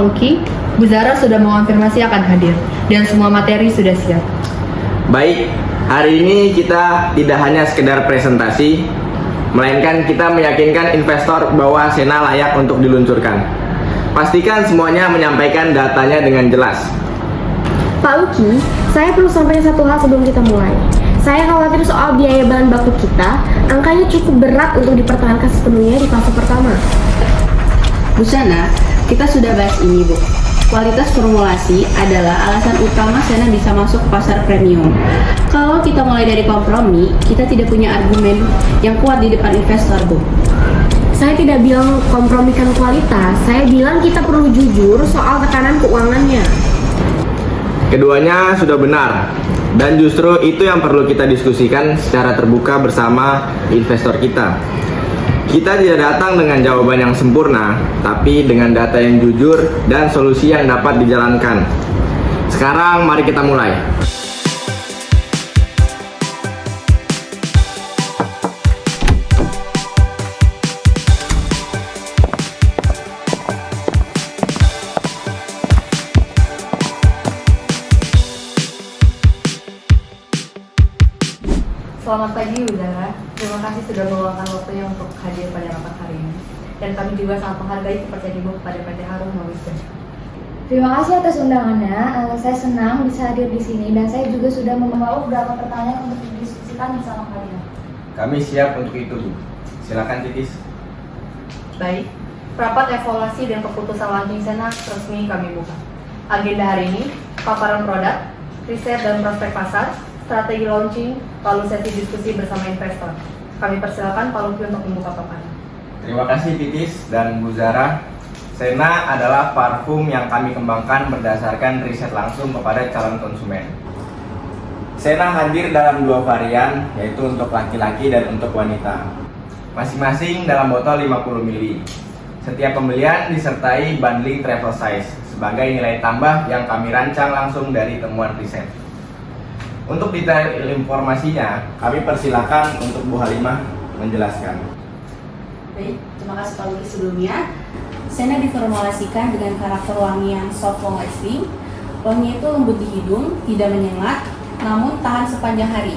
Lucky, Bu Zara sudah mengonfirmasi akan hadir, dan semua materi sudah siap. Baik, hari ini kita tidak hanya sekedar presentasi, melainkan kita meyakinkan investor bahwa Sena layak untuk diluncurkan. Pastikan semuanya menyampaikan datanya dengan jelas. Pak Lucky, saya perlu sampaikan satu hal sebelum kita mulai. Saya khawatir soal biaya bahan baku kita, angkanya cukup berat untuk dipertahankan sepenuhnya di fase pertama. Bu Sena, kita sudah bahas ini, Bu. Kualitas formulasi adalah alasan utama Sena bisa masuk ke pasar premium. Kalau kita mulai dari kompromi, kita tidak punya argumen yang kuat di depan investor, Bu. Saya tidak bilang kompromikan kualitas, saya bilang kita perlu jujur soal tekanan keuangannya. Keduanya sudah benar, dan justru itu yang perlu kita diskusikan secara terbuka bersama investor kita. Kita tidak datang dengan jawaban yang sempurna, tapi dengan data yang jujur dan solusi yang dapat dijalankan. Sekarang mari kita mulai. Selamat pagi, Bu Zara. Terima kasih sudah meluangkan waktunya untuk hadir pada rapat hari ini. Dan kami juga sangat menghargai kepercayaan Ibu kepada PT Harum Mawisda. Terima kasih atas undangannya. Saya senang bisa hadir di sini dan saya juga sudah membawa beberapa pertanyaan untuk didiskusikan bersama kalian. Kami siap untuk itu, Bu. Silakan, Titis. Baik, rapat evaluasi dan keputusan launching Sena resmi kami buka. Agenda hari ini, paparan produk, riset dan prospek pasar, strategi launching, lalu sesi diskusi bersama investor. Kami persilakan Pak Lucky untuk membuka paparan. Terima kasih, Titis dan Bu Zara. Sena adalah parfum yang kami kembangkan berdasarkan riset langsung kepada calon konsumen. Sena hadir dalam 2 varian, yaitu untuk laki-laki dan untuk wanita. Masing-masing dalam botol 50 ml. Setiap pembelian disertai bundling travel size sebagai nilai tambah yang kami rancang langsung dari temuan riset. Untuk detail informasinya, kami persilakan untuk Bu Halimah menjelaskan. Baik, terima kasih Pak Lucky sebelumnya. Sena diformulasikan dengan karakter wangi yang soft long lasting. Wangi itu lembut di hidung, tidak menyengat, namun tahan sepanjang hari.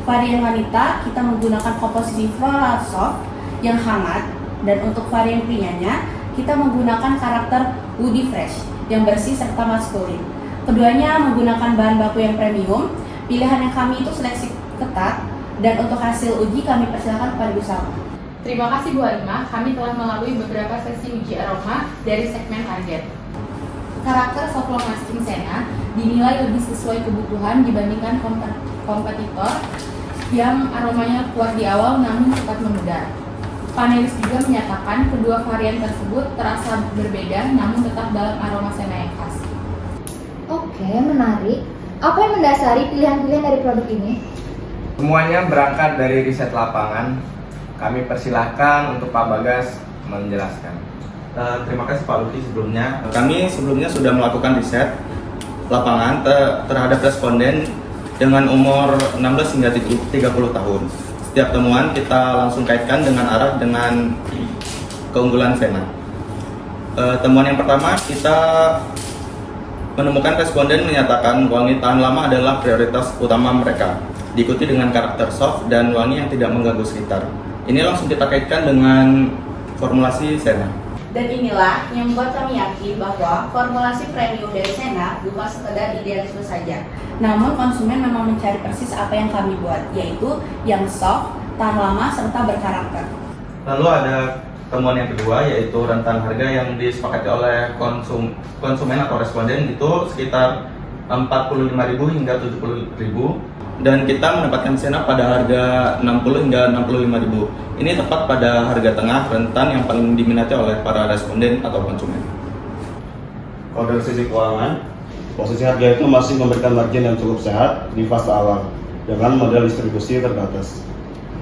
Varian wanita kita menggunakan komposisi floral soft yang hangat, dan untuk varian prianya kita menggunakan karakter woody fresh yang bersih serta maskulin. Keduanya menggunakan bahan baku yang premium. Pilihan yang kami itu seleksi ketat, dan untuk hasil uji kami persilakan kepada Bu Salma. Terima kasih Bu Halimah, kami telah melalui beberapa sesi uji aroma dari segmen target. Karakter soft long lasting Sena dinilai lebih sesuai kebutuhan dibandingkan kompetitor yang aromanya kuat di awal namun cepat memudar. Panelis juga menyatakan kedua varian tersebut terasa berbeda namun tetap dalam aroma Sena yang khas. Oke, menarik. Apa yang mendasari pilihan-pilihan dari produk ini? Semuanya berangkat dari riset lapangan. Kami persilahkan untuk Pak Bagas menjelaskan. Terima kasih Pak Lucky sebelumnya. Kami sebelumnya sudah melakukan riset lapangan terhadap responden dengan umur 16 hingga 30 tahun. Setiap temuan kita langsung kaitkan dengan arah dengan keunggulan Sena. Temuan yang pertama, kita menemukan responden menyatakan wangi tahan lama adalah prioritas utama mereka, diikuti dengan karakter soft dan wangi yang tidak mengganggu sekitar. Ini langsung kita kaitkan dengan formulasi Sena. Dan inilah yang membuat kami yakin bahwa formulasi premium dari Sena bukan sekedar idealisme saja. Namun konsumen memang mencari persis apa yang kami buat, yaitu yang soft, tahan lama, serta berkarakter. Lalu ada temuan yang kedua, yaitu rentan harga yang disepakati oleh konsumen atau responden itu sekitar 45.000 hingga 70.000, dan kita mendapatkan Sena pada harga 60 hingga 65.000. Ini tepat pada harga tengah rentan yang paling diminati oleh para responden atau konsumen. Kalau dari sisi keuangan, posisi harga itu masih memberikan margin yang cukup sehat di fase awal dengan model distribusi terbatas.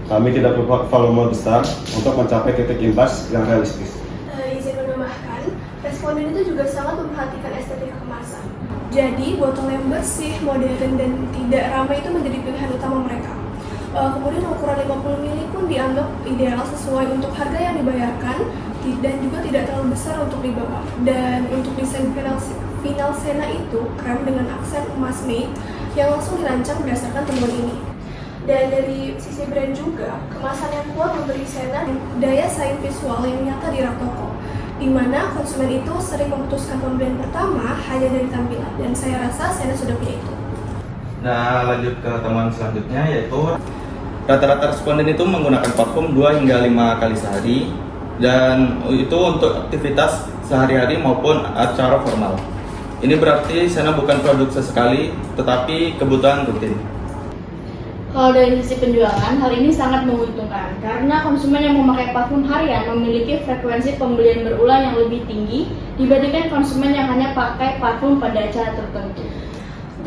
Kami tidak perlu volume besar untuk mencapai titik imbas yang realistis. Izin menambahkan, responden itu juga sangat memperhatikan estetika kemasan. Jadi, botol yang bersih, modern, dan tidak ramai itu menjadi pilihan utama mereka. Kemudian ukuran 50 ml pun dianggap ideal sesuai untuk harga yang dibayarkan dan juga tidak terlalu besar untuk dibawa. Dan untuk desain final Sena itu krem dengan aksen emas matte yang langsung dirancang berdasarkan temuan ini. Dan dari sisi brand juga, kemasan yang kuat memberi Sena daya saing visual yang nyata di rak toko, di mana konsumen itu sering memutuskan pembelian pertama hanya dari tampilan, dan saya rasa Sena sudah punya itu. Nah, lanjut ke temuan selanjutnya, yaitu rata-rata responden itu menggunakan parfum 2 hingga 5 kali sehari, dan itu untuk aktivitas sehari-hari maupun acara formal. Ini berarti Sena bukan produk sesekali, tetapi kebutuhan rutin. Kalau dari sisi penjualan, hal ini sangat menguntungkan karena konsumen yang memakai parfum harian memiliki frekuensi pembelian berulang yang lebih tinggi dibandingkan konsumen yang hanya pakai parfum pada acara tertentu.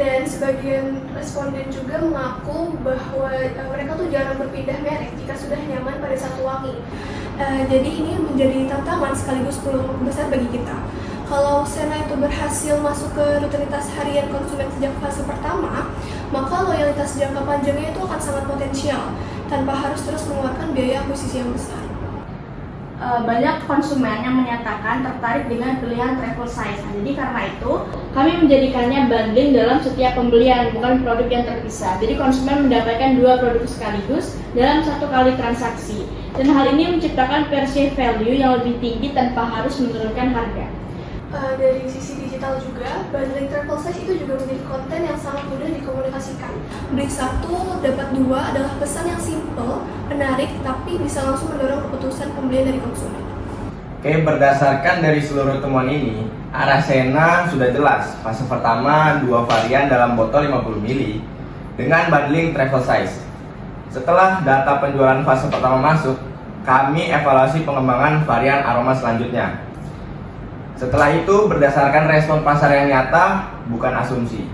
Dan sebagian responden juga mengaku bahwa mereka tuh jarang berpindah merek jika sudah nyaman pada satu wangi. Jadi ini menjadi tantangan sekaligus peluang besar bagi kita. Kalau Sena itu berhasil masuk ke rutinitas harian konsumen sejak fase pertama, maka loyalitas jangka panjangnya itu akan sangat potensial tanpa harus terus mengeluarkan biaya akuisisi yang besar. Banyak konsumen yang menyatakan tertarik dengan pilihan travel size. Nah, jadi karena itu, kami menjadikannya bundling dalam setiap pembelian, bukan produk yang terpisah. Jadi konsumen mendapatkan 2 produk sekaligus dalam 1 kali transaksi. Dan hal ini menciptakan perceived value yang lebih tinggi tanpa harus menurunkan harga. Dari sisi digital juga, bundling travel size itu juga menjadi konten yang sangat mudah dikomunikasikan. Beli 1, dapat 2 adalah pesan yang simple, menarik, tapi bisa langsung mendorong keputusan pembelian dari konsumen. Oke, berdasarkan dari seluruh temuan ini, arah Sena sudah jelas. Fase pertama 2 varian dalam botol 50 ml dengan bundling travel size. Setelah data penjualan fase pertama masuk, kami evaluasi pengembangan varian aroma selanjutnya. Setelah itu, berdasarkan respon pasar yang nyata, bukan asumsi.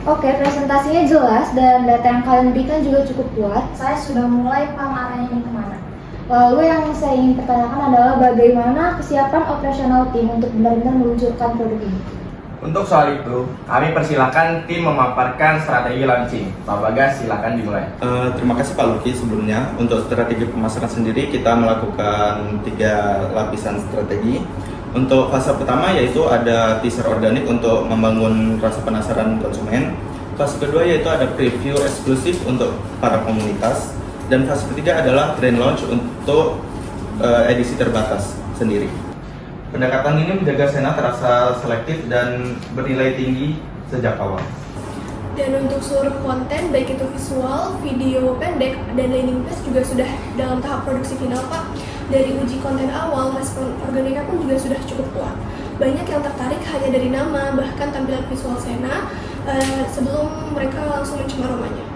Oke, presentasinya jelas dan data yang kalian berikan juga cukup kuat. Saya sudah mulai paham arahnya ini kemana. Lalu yang saya ingin pertanyakan adalah bagaimana kesiapan operasional tim untuk benar-benar meluncurkan produk ini. Untuk soal itu, kami persilakan tim memaparkan strategi launching. Pak Bagas, silakan dimulai. Terima kasih Pak Luki. Sebelumnya, untuk strategi pemasaran sendiri kita melakukan 3 lapisan strategi. Untuk fase pertama yaitu ada teaser organik untuk membangun rasa penasaran konsumen. Fase kedua yaitu ada preview eksklusif untuk para komunitas. Dan fase ketiga adalah grand launch untuk edisi terbatas sendiri. Pendekatan ini menjaga Sena terasa selektif dan bernilai tinggi sejak awal. Dan untuk seluruh konten, baik itu visual, video pendek, dan landing page juga sudah dalam tahap produksi final, Pak. Dari uji konten awal, respon organiknya pun juga sudah cukup kuat. Banyak yang tertarik hanya dari nama, bahkan tampilan visual Sena, sebelum mereka langsung mencium aromanya.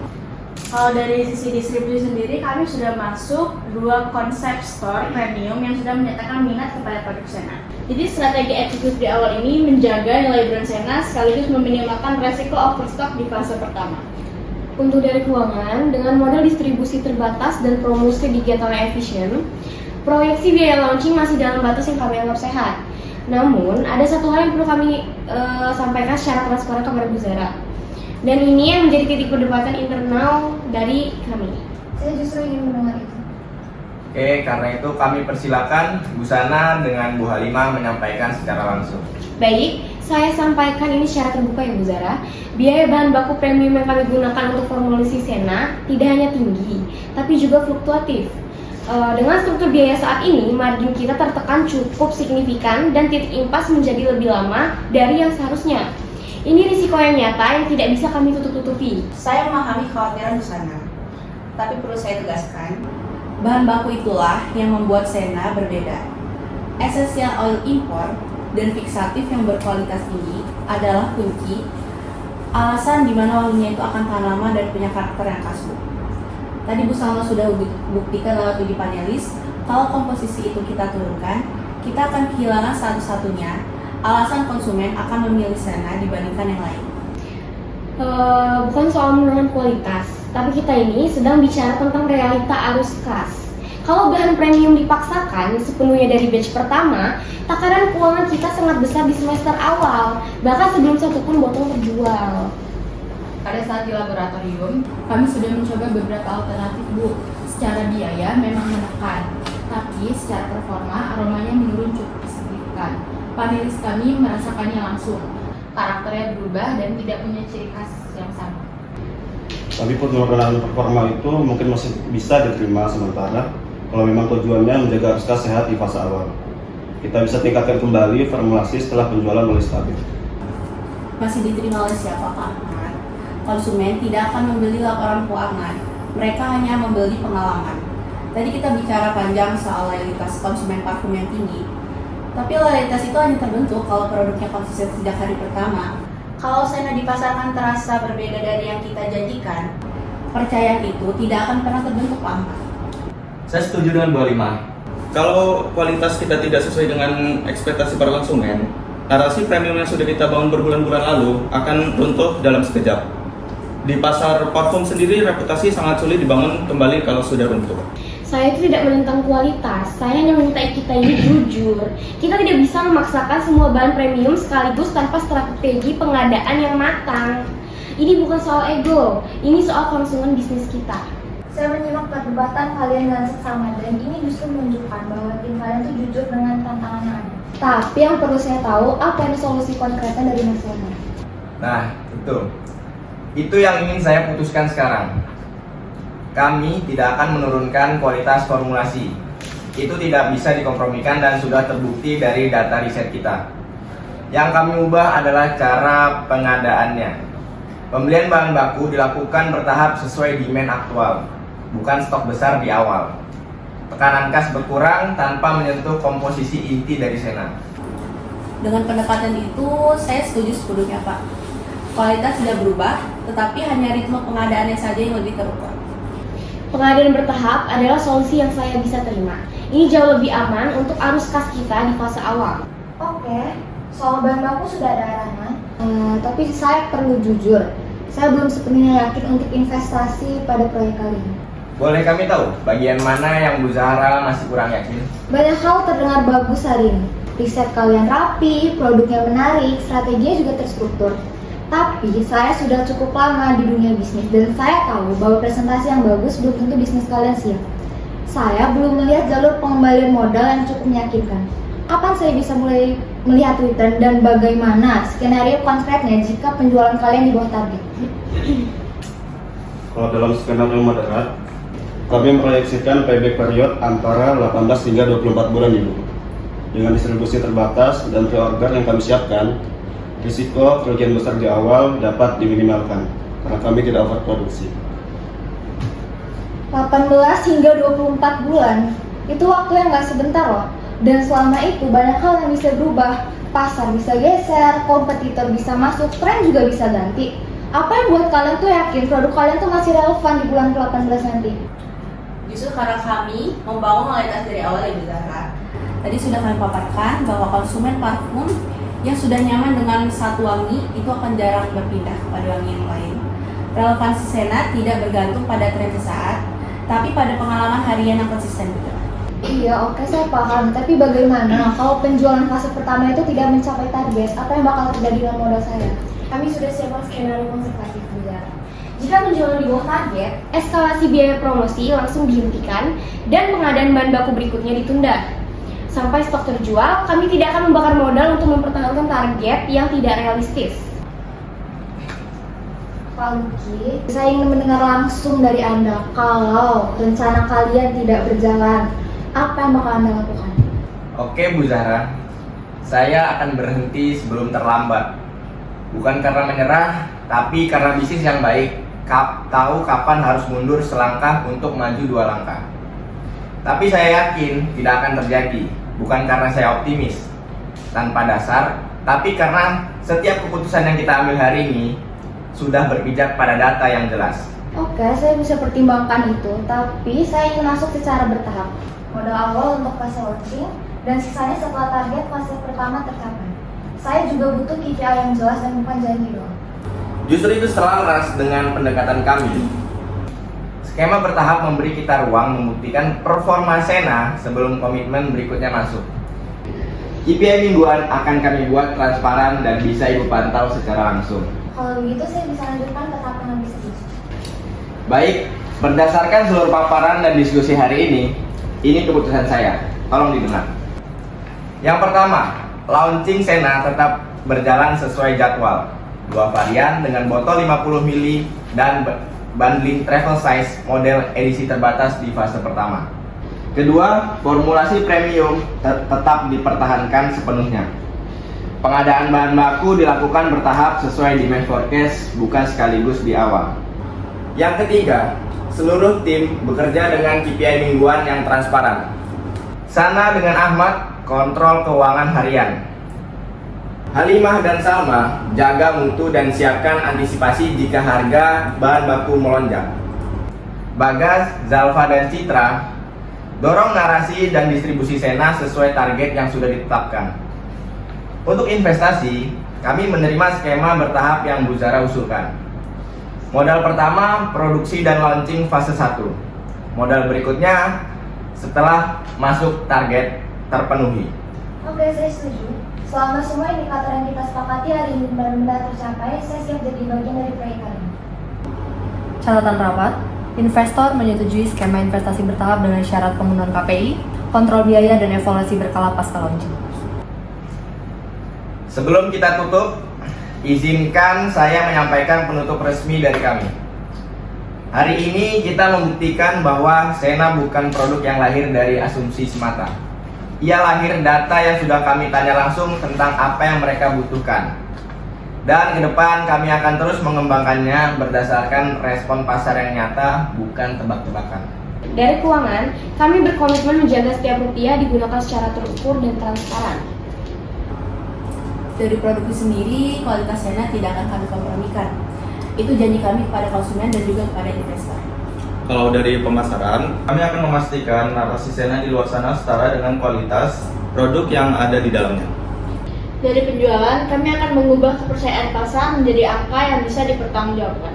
Kalau dari sisi distribusi sendiri, kami sudah masuk 2 konsep store premium yang sudah menyatakan minat kepada produk Sena. Jadi strategi eksekutif di awal ini menjaga nilai brand Sena sekaligus meminimalkan resiko overstock di fase pertama. Untuk dari keuangan, dengan model distribusi terbatas dan promosi digital yang efisien, proyeksi biaya launching masih dalam batas yang kami anggap sehat. Namun, ada satu hal yang perlu kami sampaikan secara transparan kepada Bu Zara. Dan ini yang menjadi titik perdebatan internal dari kami. Saya justru ingin mendengar itu. Oke, karena itu kami persilakan Bu Sana dengan Bu Halimah menyampaikan secara langsung. Baik, saya sampaikan ini secara terbuka ya Bu Zara. Biaya bahan baku premium yang kami gunakan untuk formulasi Sena tidak hanya tinggi, tapi juga fluktuatif. Dengan struktur biaya saat ini, margin kita tertekan cukup signifikan dan titik impas menjadi lebih lama dari yang seharusnya. Ini risiko yang nyata yang tidak bisa kami tutup-tutupi. Saya memahami kekhawatiran Bu Sana, tapi perlu saya tegaskan, bahan baku itulah yang membuat Sena berbeda. Essential oil impor dan fiksatif yang berkualitas tinggi adalah kunci alasan di mana wanginya itu akan tahan lama dan punya karakter yang khas, Bu. Tadi Bu Salma sudah buktikan lewat uji panelis, kalau komposisi itu kita turunkan, kita akan kehilangan satu-satunya alasan konsumen akan memilih Sena dibandingkan yang lain. Bukan soal menurunkan kualitas, tapi kita ini sedang bicara tentang realita arus kas. Kalau bahan premium dipaksakan sepenuhnya dari batch pertama, takaran keuangan kita sangat besar di semester awal, bahkan sebelum 1 pun botol terjual. Pada saat di laboratorium, kami sudah mencoba beberapa alternatif, Bu. Secara biaya memang menekan, tapi secara performa aromanya menurun cukup signifikan. Panelis kami merasakannya langsung. Karakternya berubah dan tidak punya ciri khas yang sama. Tapi penurunan performa itu mungkin masih bisa diterima sementara kalau memang tujuannya menjaga Ariska sehat di fase awal. Kita bisa tingkatkan kembali formulasi setelah penjualan mulai stabil. Masih diterima oleh siapa, Pak? Konsumen tidak akan membeli laporan keuangan, mereka hanya membeli pengalaman. Tadi kita bicara panjang soal loyalitas konsumen parfum yang tinggi, tapi loyalitas itu hanya terbentuk kalau produknya konsisten sejak hari pertama. Kalau Sena dipasarkan terasa berbeda dari yang kita janjikan, kepercayaan itu tidak akan pernah terbentuk, Pak. Saya setuju dengan Bu Halimah. Kalau kualitas kita tidak sesuai dengan ekspektasi para konsumen, narasi premium yang sudah kita bangun berbulan-bulan lalu akan runtuh dalam sekejap. Di pasar parfum sendiri, reputasi sangat sulit dibangun kembali kalau sudah runtuh. Saya itu tidak menentang kualitas, saya hanya meminta kita ini jujur. Kita tidak bisa memaksakan semua bahan premium sekaligus tanpa strategi pengadaan yang matang. Ini bukan soal ego, ini soal konsumen bisnis kita. Saya menyimak perdebatan kalian dengan seksama dan ini justru menunjukkan bahwa tim kalian tuh jujur dengan tantangan yang ada. Tapi yang perlu saya tahu, apa ini solusi konkretnya dari Mas Sena? Nah, itu yang ingin saya putuskan sekarang. Kami tidak akan menurunkan kualitas formulasi. Itu tidak bisa dikompromikan dan sudah terbukti dari data riset kita. Yang kami ubah adalah cara pengadaannya. Pembelian bahan baku dilakukan bertahap sesuai demand aktual, bukan stok besar di awal. Tekanan kas berkurang tanpa menyentuh komposisi inti dari Sena. Dengan pendekatan itu, saya setuju sepenuhnya, Pak. Kualitas tidak berubah, tetapi hanya ritme pengadaannya saja yang lebih terukur. Pengadaan bertahap adalah solusi yang saya bisa terima. Ini jauh lebih aman untuk arus kas kita di fase awal. Oke, soal bahan baku sudah ada arahan. Tapi saya perlu jujur, saya belum sepenuhnya yakin untuk investasi pada proyek kali ini. Boleh kami tahu bagian mana yang Bu Zahra masih kurang yakin? Banyak hal terdengar bagus hari ini. Riset kalian rapi, produknya menarik, strateginya juga terstruktur. Tapi saya sudah cukup lama di dunia bisnis dan saya tahu bahwa presentasi yang bagus belum tentu bisnis kalian siap. Saya belum melihat jalur pengembalian modal yang cukup meyakinkan. Kapan saya bisa mulai melihat return dan bagaimana skenario konkretnya jika penjualan kalian di bawah target? Kalau dalam skenario moderat, kami memproyeksikan payback period antara 18 hingga 24 bulan dulu. Dengan distribusi terbatas dan pre-order yang kami siapkan, risiko kerugian besar di awal dapat diminimalkan karena kami tidak overproduksi. 18 hingga 24 bulan, itu waktu yang nggak sebentar loh. Dan selama itu banyak hal yang bisa berubah. Pasar bisa geser, kompetitor bisa masuk, tren juga bisa ganti. Apa yang buat kalian tuh yakin produk kalian tuh masih relevan di bulan ke-18 nanti? Justru karena kami membangun loyalitas dari awal ya, Bu Zahra. Tadi sudah kami paparkan bahwa konsumen parfum yang sudah nyaman dengan satu wangi itu akan jarang berpindah kepada wangi yang lain. Relevansi Sena tidak bergantung pada tren sesaat, tapi pada pengalaman harian yang konsisten juga. Iya, oke, saya paham. Tapi bagaimana kalau penjualan fase pertama itu tidak mencapai target? Apa yang bakal terjadi dengan modal saya? Kami sudah siapkan skenario konservatif, Bu Zahra. Jika penjualan di bawah target, eskalasi biaya promosi langsung dihentikan dan pengadaan bahan baku berikutnya ditunda. Sampai stok terjual, kami tidak akan membakar modal untuk mempertahankan target yang tidak realistis. Pak Luki, saya ingin mendengar langsung dari Anda kalau rencana kalian tidak berjalan, apa yang bakal Anda lakukan? Oke Bu Zahra, saya akan berhenti sebelum terlambat. Bukan karena menyerah, tapi karena bisnis yang baik tahu kapan harus mundur selangkah untuk maju 2 langkah. Tapi saya yakin tidak akan terjadi, bukan karena saya optimis tanpa dasar, tapi karena setiap keputusan yang kita ambil hari ini sudah berpijak pada data yang jelas. Oke, saya bisa pertimbangkan itu, tapi saya ingin masuk secara bertahap. Modal awal untuk fase launching, dan sisanya setelah target fase pertama tercapai. Saya juga butuh KPI yang jelas dan bukan janji doang. Justru itu selaras dengan pendekatan kami. Skema bertahap memberi kita ruang membuktikan performa Sena sebelum komitmen berikutnya masuk. KPI mingguan akan kami buat transparan dan bisa Ibu pantau secara langsung. Kalau begitu saya bisa lanjutkan ke tahap pengambil keputusan. Baik, berdasarkan seluruh paparan dan diskusi hari ini keputusan saya. Tolong didengar. Yang pertama, launching Sena tetap berjalan sesuai jadwal. 2 varian dengan botol 50 ml dan bundling travel size model edisi terbatas di fase pertama. Kedua, formulasi premium tetap dipertahankan sepenuhnya. Pengadaan bahan baku dilakukan bertahap sesuai demand forecast, bukan sekaligus di awal. Yang ketiga, seluruh tim bekerja dengan KPI mingguan yang transparan. Sana dengan Ahmad kontrol keuangan harian. Halimah dan Salma jaga mutu dan siapkan antisipasi jika harga bahan baku melonjak. Bagas, Zalfa dan Citra dorong narasi dan distribusi Sena sesuai target yang sudah ditetapkan. Untuk investasi, kami menerima skema bertahap yang Bu Zara usulkan. Modal pertama, produksi dan launching fase 1. Modal berikutnya setelah masuk target terpenuhi. Oke, saya setuju. Selama semua indikator yang kita sepakati hari ini benar-benar tercapai, saya siap jadi bagian dari proyek kali. Catatan rapat, investor menyetujui skema investasi bertahap dengan syarat pemenuhan KPI, kontrol biaya, dan evaluasi berkala pasca launching. Sebelum kita tutup, izinkan saya menyampaikan penutup resmi dari kami. Hari ini kita membuktikan bahwa Sena bukan produk yang lahir dari asumsi semata. Ia lahir data yang sudah kami tanya langsung tentang apa yang mereka butuhkan. Dan ke depan kami akan terus mengembangkannya berdasarkan respon pasar yang nyata, bukan tebak-tebakan. Dari keuangan, kami berkomitmen menjaga setiap rupiah digunakan secara terukur dan transparan. Dari produksi sendiri, kualitas Sena tidak akan kami kompromikan. Itu janji kami kepada konsumen dan juga kepada investor. Kalau dari pemasaran, kami akan memastikan narasi Sena di luar sana setara dengan kualitas produk yang ada di dalamnya. Dari penjualan, kami akan mengubah kepercayaan pasar menjadi angka yang bisa dipertanggungjawabkan.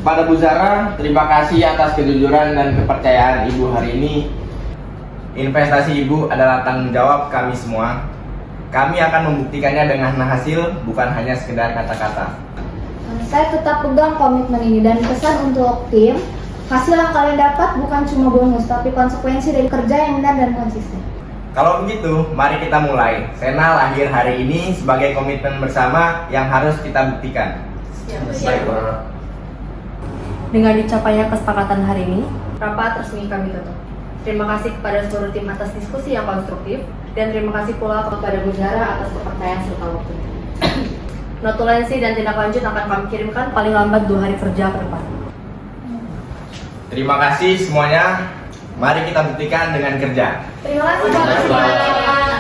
Kepada Bu Zara, terima kasih atas kejujuran dan kepercayaan Ibu hari ini. Investasi Ibu adalah tanggung jawab kami semua. Kami akan membuktikannya dengan hasil, bukan hanya sekedar kata-kata. Saya tetap pegang komitmen ini dan pesan untuk tim, hasil yang kalian dapat bukan cuma bonus, tapi konsekuensi dari kerja yang benar dan konsisten. Kalau begitu, mari kita mulai. Sena lahir hari ini sebagai komitmen bersama yang harus kita buktikan. Baik, dengan dicapainya kesepakatan hari ini, rapat resmi kami tutup. Terima kasih kepada seluruh tim atas diskusi yang konstruktif, dan terima kasih pula kepada Bu Zara atas kepercayaan serta waktunya. Notulensi dan tindak lanjut akan kami kirimkan paling lambat 2 hari kerja ke depan. Terima kasih semuanya. Mari kita buktikan dengan kerja. Terima kasih.